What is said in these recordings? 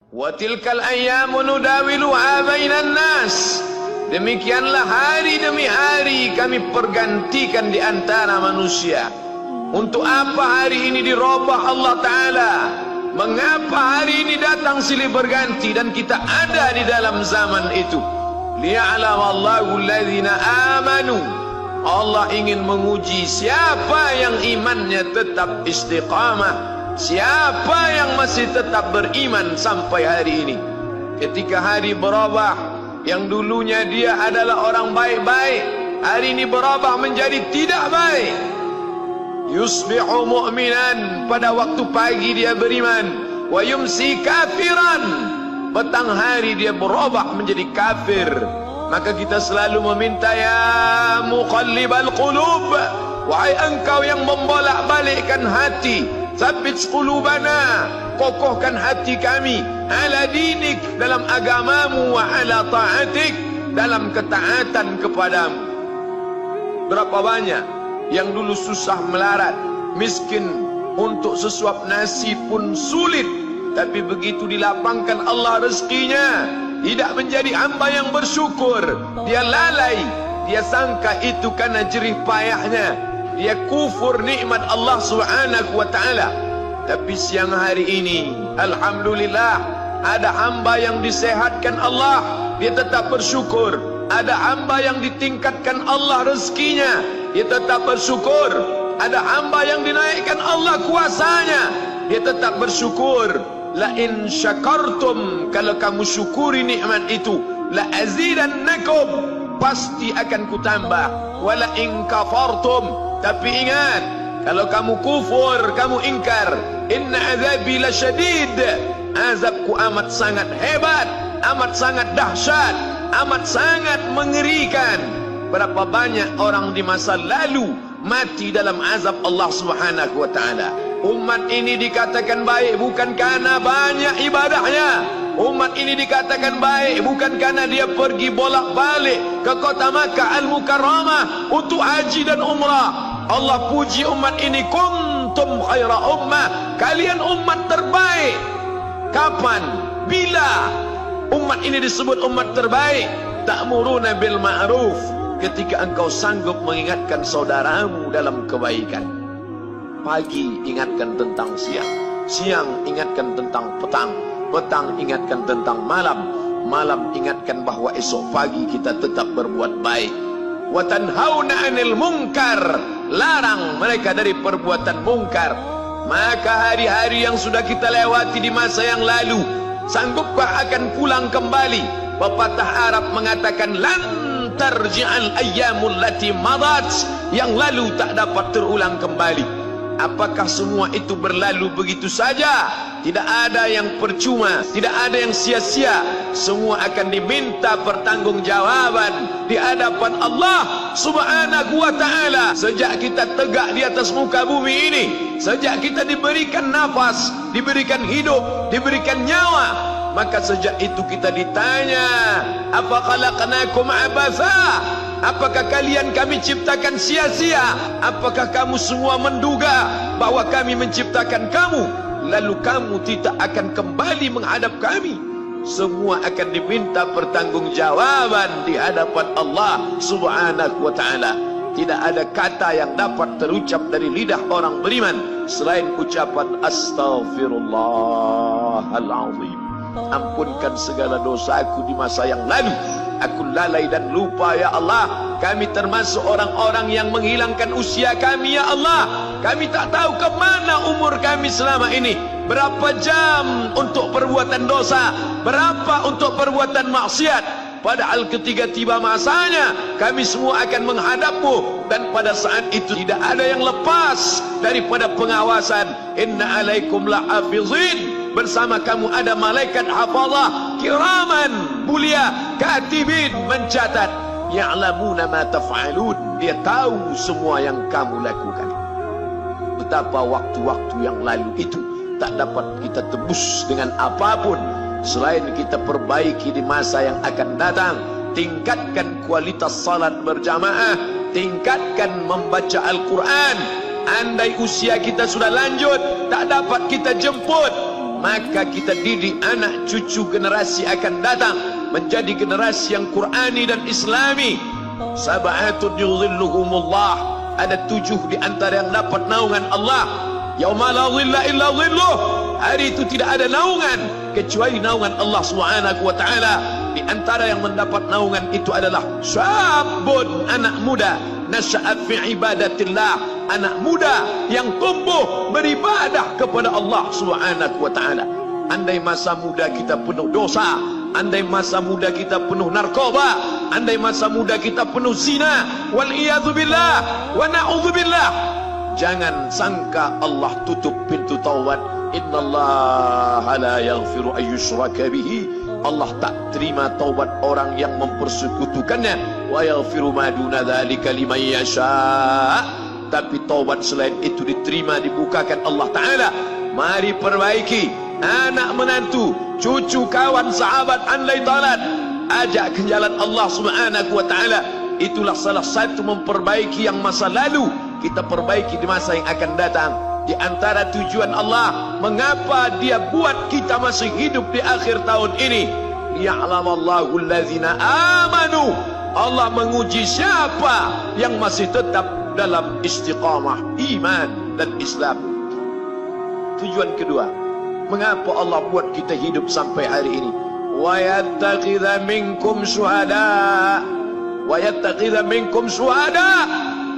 Wa tilkal ayyamu nudawiluha bainan nas. Demikianlah hari demi hari kami pergantikan di antara manusia. Untuk apa hari ini dirubah Allah Ta'ala? Mengapa hari ini datang silih berganti dan kita ada di dalam zaman itu? Liya'lamallahu alladhina amanu. Allah ingin menguji siapa yang imannya tetap istiqamah, siapa yang masih tetap beriman sampai hari ini. Ketika hari berubah, yang dulunya dia adalah orang baik-baik, hari ini berubah menjadi tidak baik. Yusbihu mu'minan, pada waktu pagi dia beriman, wa yumsi kafiran, petang hari dia berubah menjadi kafir. Maka kita selalu meminta, ya muqallibal qulub, wahai engkau yang membolak-balikkan hati, tsabbit qulubana, kokohkan hati kami, ala dinik, dalam agamamu, wa ala ta'atik, dalam ketaatan kepadamu. Berapa banyak yang dulu susah melarat, miskin, untuk sesuap nasi pun sulit, tapi begitu dilapangkan Allah rezekinya, tidak menjadi hamba yang bersyukur. Dia lalai, dia sangka itu karena jerih payahnya, dia kufur nikmat Allah Subhanahu wa ta'ala. Tapi siang hari ini, alhamdulillah, ada hamba yang disehatkan Allah, dia tetap bersyukur. Ada hamba yang ditingkatkan Allah rezekinya, dia tetap bersyukur. Ada hamba yang dinaikkan Allah kuasanya, dia tetap bersyukur. La in syakartum, kalau kamu syukuri nikmat itu, la azidannakum, pasti akan kutambah. Wala in kafartum, tapi ingat, kalau kamu kufur, kamu ingkar, inna azabi lasyadid, azabku amat sangat hebat, amat sangat dahsyat, amat sangat mengerikan. Berapa banyak orang di masa lalu mati dalam azab Allah Subhanahu wa ta'ala. Umat ini dikatakan baik bukan karena banyak ibadahnya. Umat ini dikatakan baik bukan karena dia pergi bolak-balik ke kota Makkah Al-Mukarramah untuk haji dan umrah. Allah puji umat ini, kuntum khaira ummah, kalian umat terbaik. Kapan? Bila umat ini disebut umat terbaik? Ta'muruna bil ma'ruf, ketika engkau sanggup mengingatkan saudaramu dalam kebaikan. Pagi ingatkan tentang siang, siang ingatkan tentang petang, petang ingatkan tentang malam, malam ingatkan bahwa esok pagi kita tetap berbuat baik. Wa tanhauna 'anil munkar, larang mereka dari perbuatan mungkar. Maka hari-hari yang sudah kita lewati di masa yang lalu, sanggupkah akan pulang kembali? Pepatah Arab mengatakan, lan tarji'al ayyamul lati madat, yang lalu tak dapat terulang kembali. Apakah semua itu berlalu begitu saja? Tidak ada yang percuma, tidak ada yang sia-sia. Semua akan diminta pertanggungjawaban di hadapan Allah Subhanahu wa ta'ala. Sejak kita tegak di atas muka bumi ini, sejak kita diberikan nafas, diberikan hidup, diberikan nyawa, maka sejak itu kita ditanya, apa khalaqnakum abatha? Apakah kalian kami ciptakan sia-sia? Apakah kamu semua menduga bahwa kami menciptakan kamu, lalu kamu tidak akan kembali menghadap kami? Semua akan diminta pertanggungjawaban di hadapan Allah Subhanahu wa ta'ala. Tidak ada kata yang dapat terucap dari lidah orang beriman selain ucapan astaghfirullahalazim. Ampunkan segala dosaku di masa yang lalu. Aku lalai dan lupa, ya Allah. Kami termasuk orang-orang yang menghilangkan usia kami, ya Allah. Kami tak tahu ke mana umur kami selama ini. Berapa jam untuk perbuatan dosa, berapa untuk perbuatan maksiat. Padahal ketika tiba masanya, kami semua akan menghadapmu, dan pada saat itu tidak ada yang lepas daripada pengawasan. Inna alaikum lahafizin, bersama kamu ada malaikat hafazah kiraman mulia, katibin, mencatat. Ya'lamuna ma taf'alun, dia tahu semua yang kamu lakukan. Betapa waktu-waktu yang lalu itu tak dapat kita tebus dengan apapun selain kita perbaiki di masa yang akan datang. Tingkatkan kualitas salat berjamaah, tingkatkan membaca Al-Quran. Andai usia kita sudah lanjut, tak dapat kita jemput, maka kita didik anak cucu generasi akan datang menjadi generasi yang Qurani dan Islami. Sab'atun yudhilluhumullah, ada 7 di antara yang dapat naungan Allah. Yauma la dhilla illa dhilluh, hari itu tidak ada naungan kecuali naungan Allah Subhanahu wa taala. Di antara yang mendapat naungan itu adalah syabun, anak muda, nasya'at fi ibadatillah, anak muda yang tumbuh beribadah kepada Allah Subhanahu wa taala. Andai masa muda kita penuh dosa, andai masa muda kita penuh narkoba, andai masa muda kita penuh zina, wal iyadzu billah wa na'udzu billah, jangan sangka Allah tutup pintu taubat. Innallaha la yaghfiru an yushraka bihi, Allah tak terima taubat orang yang mempersekutukannya. Wa yaghfiru ma duna dzalika liman yasha, tapi taubat selain itu diterima, dibukakan Allah Ta'ala. Mari perbaiki anak menantu, cucu, kawan, sahabat, andai talat, ajak ke jalan Allah Subhanahu wa Ta'ala. Itulah salah satu memperbaiki yang masa lalu, kita perbaiki di masa yang akan datang. Di antara tujuan Allah mengapa Dia buat kita masih hidup di akhir tahun ini, liya'lamallahu allazina amanu, Allah menguji siapa yang masih tetap dalam istiqamah iman dan Islam. Tujuan kedua, mengapa Allah buat kita hidup sampai hari ini? Wa yattakhidha minkum syuhada, wa yattakhidha minkum syuhada,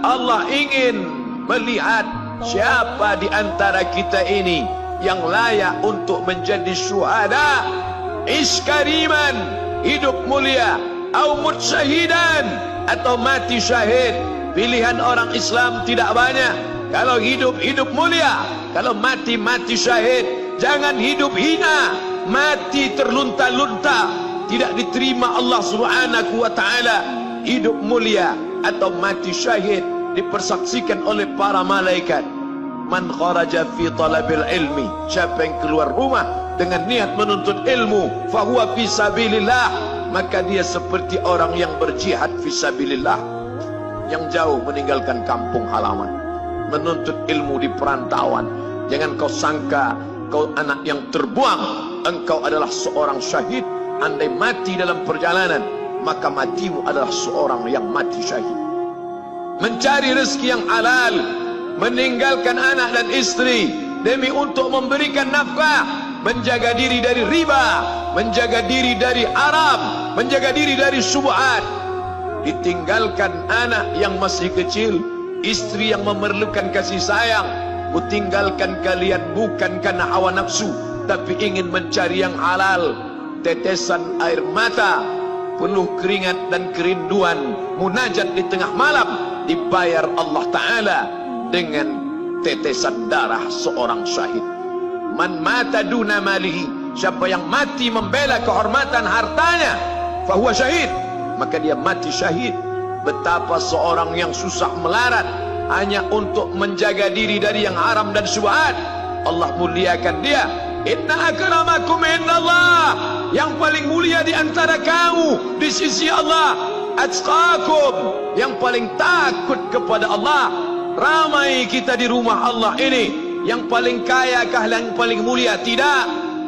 Allah ingin melihat siapa di antara kita ini yang layak untuk menjadi syuhada, iskariman, hidup mulia, au mutsyahidan, atau mati syahid. Pilihan orang Islam tidak banyak. Kalau hidup, hidup mulia. Kalau mati, mati syahid. Jangan hidup hina, mati terlunta-lunta, tidak diterima Allah Subhanahu wa ta'ala. Hidup mulia atau mati syahid dipersaksikan oleh para malaikat. Man kharaja fi talabil ilmi, siapa yang keluar rumah dengan niat menuntut ilmu, fahuwa fi sabilillah, maka dia seperti orang yang berjihad fi sabilillah, yang jauh meninggalkan kampung halaman, menuntut ilmu di perantauan. Jangan kau sangka kau anak yang terbuang, engkau adalah seorang syahid. Andai mati dalam perjalanan, maka matimu adalah seorang yang mati syahid. Mencari rezeki yang halal, meninggalkan anak dan istri demi untuk memberikan nafkah, menjaga diri dari riba, menjaga diri dari haram, menjaga diri dari syubhat. Ditinggalkan anak yang masih kecil, istri yang memerlukan kasih sayang. Kutinggalkan kalian bukan karena hawa nafsu, tapi ingin mencari yang halal. Tetesan air mata, penuh keringat dan kerinduan, munajat di tengah malam, dibayar Allah Ta'ala dengan tetesan darah seorang syahid. Man mata duna malihi, siapa yang mati membela kehormatan hartanya, fahuwa syahid, maka dia mati syahid. Betapa seorang yang susah melarat hanya untuk menjaga diri dari yang haram dan syubhat, Allah muliakan dia. Inna akramakum indallah, yang paling mulia di antara kamu di sisi Allah, atqakum, yang paling takut kepada Allah. Ramai kita di rumah Allah ini, yang paling kaya kah yang paling mulia? Tidak.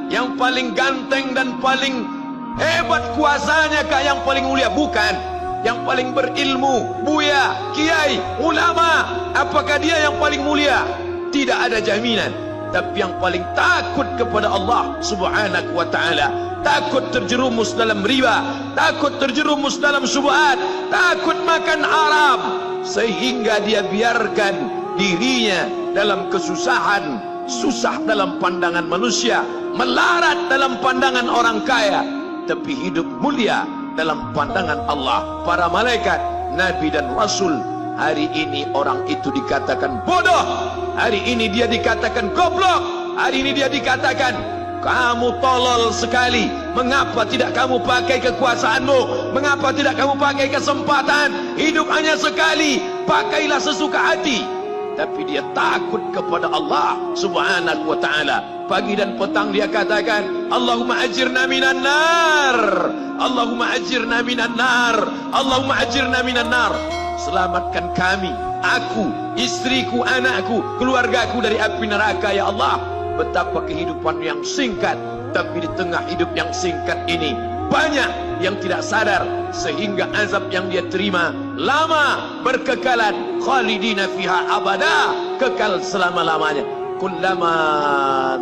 Yang paling ganteng dan paling hebat kuasanya kah yang paling mulia? Bukan. Yang paling berilmu, buya, kiai, ulama, apakah dia yang paling mulia? Tidak ada jaminan. Tapi yang paling takut kepada Allah Subhanahu wa ta'ala, takut terjerumus dalam riba, takut terjerumus dalam syubhat, takut makan haram, sehingga dia biarkan dirinya dalam kesusahan, susah dalam pandangan manusia, melarat dalam pandangan orang kaya, tapi hidup mulia dalam pandangan Allah, para malaikat, nabi dan rasul. Hari ini orang itu dikatakan bodoh, hari ini dia dikatakan goblok, hari ini dia dikatakan kamu tolol sekali. Mengapa tidak kamu pakai kekuasaanmu? Mengapa tidak kamu pakai kesempatan? Hidup hanya sekali, pakailah sesuka hati. Tapi dia takut kepada Allah Subhanahu wa ta'ala. Pagi dan petang dia katakan, Allahumma ajirna minan nar, Allahumma ajirna minan nar, Allahumma ajirna minan nar. Selamatkan kami, aku, istriku, anakku, keluargaku dari api neraka ya Allah. betapa kehidupan yang singkat. Tapi di tengah hidup yang singkat ini banyak yang tidak sadar, sehingga azab yang dia terima lama, berkekalan. Khalidina fiha abada, kekal selama-lamanya. Kullama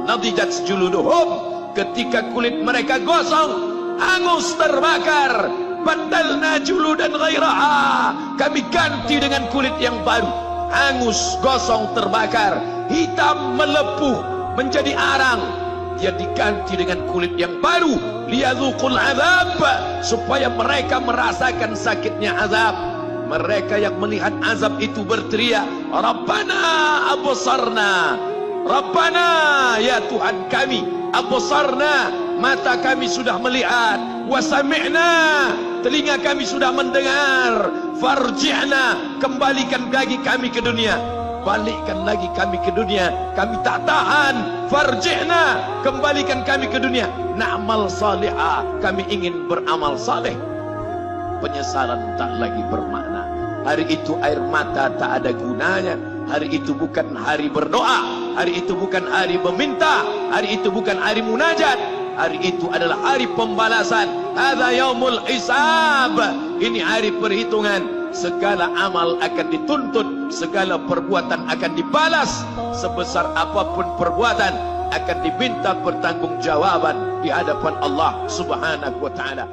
nadijat juluduhum, ketika kulit mereka gosong, hangus, terbakar, badalna juludan ghairaha, kami ganti dengan kulit yang baru. Hangus, gosong, terbakar, hitam, melepuh, menjadi arang, dia diganti dengan kulit yang baru. Liyadzuqul azab, supaya mereka merasakan sakitnya azab. Mereka yang melihat azab itu berteriak, Rabbana absarna, Rabbana, ya Tuhan kami, absarna, mata kami sudah melihat, wasami'na, telinga kami sudah mendengar, farji'na, kembalikan lagi kami ke dunia. Balikkan lagi kami ke dunia, kami tak tahan. Farji'na, kembalikan kami ke dunia. Na'mal salihah, kami ingin beramal saleh. Penyesalan tak lagi bermakna. Hari itu air mata tak ada gunanya. Hari itu bukan hari berdoa, hari itu bukan hari meminta, hari itu bukan hari munajat. Hari itu adalah hari pembalasan. Hadza yaumul hisab, ini hari perhitungan. Segala amal akan dituntut, segala perbuatan akan dibalas. Sebesar apapun perbuatan akan diminta pertanggungjawaban di hadapan Allah Subhanahu wa ta'ala.